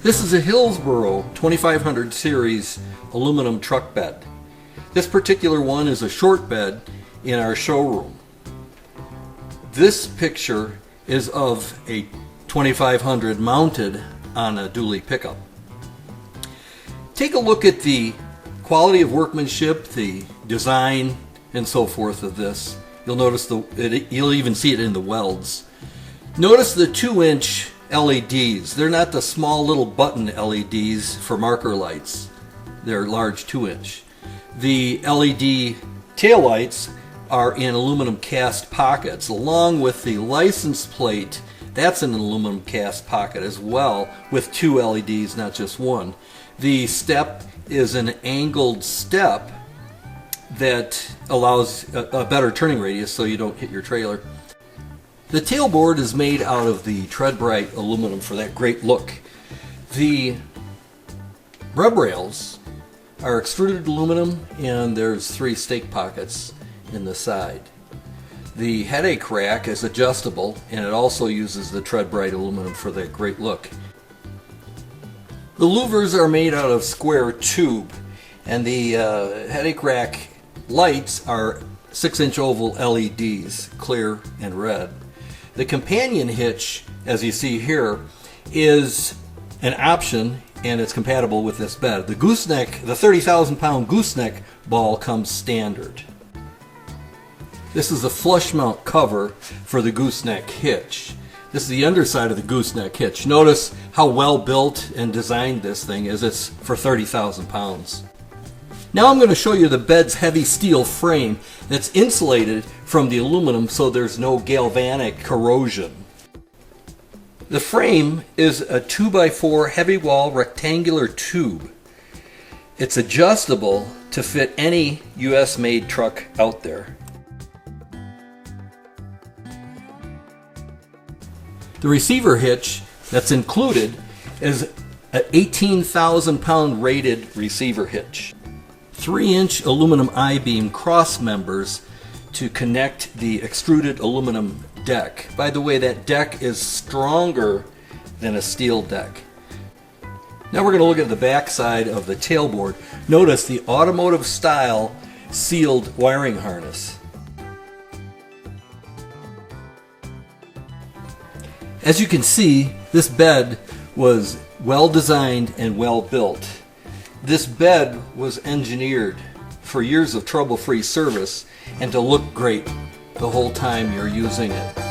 This is a Hillsboro 2500 series aluminum truck bed. This particular one is a short bed in our showroom. This picture is of a 2500 mounted on a dually pickup. Take a look at the quality of workmanship, the design, and so forth of this. You'll notice you'll even see it in the welds. Notice the 2-inch LEDs. They're not the small little button LEDs for marker lights. They're large 2-inch. The LED taillights are in aluminum cast pockets, along with the license plate. That's in an aluminum cast pocket as well, with 2 LEDs, not just one. The step is an angled step that allows a better turning radius so you don't hit your trailer. The tailboard is made out of the tread-bright aluminum for that great look. The rub rails are extruded aluminum, and there's 3 stake pockets in the side. The headache rack is adjustable, and it also uses the tread-bright aluminum for that great look. The louvers are made out of square tube, and the headache rack lights are 6-inch oval LEDs, clear and red. The companion hitch, as you see here, is an option, and it's compatible with this bed. The gooseneck, the 30,000-pound gooseneck ball comes standard. This is the flush mount cover for the gooseneck hitch. This is the underside of the gooseneck hitch. Notice how well built and designed this thing is. It's for 30,000 pounds. Now I'm going to show you the bed's heavy steel frame that's insulated from the aluminum so there's no galvanic corrosion. The frame is a 2x4 heavy wall rectangular tube. It's adjustable to fit any US made truck out there. The receiver hitch that's included is an 18,000 pound rated receiver hitch. 3-inch aluminum I-beam cross members to connect the extruded aluminum deck. By the way, that deck is stronger than a steel deck. Now we're going to look at the back side of the tailboard. Notice the automotive style sealed wiring harness. As you can see, this bed was well designed and well built. This bed was engineered for years of trouble-free service and to look great the whole time you're using it.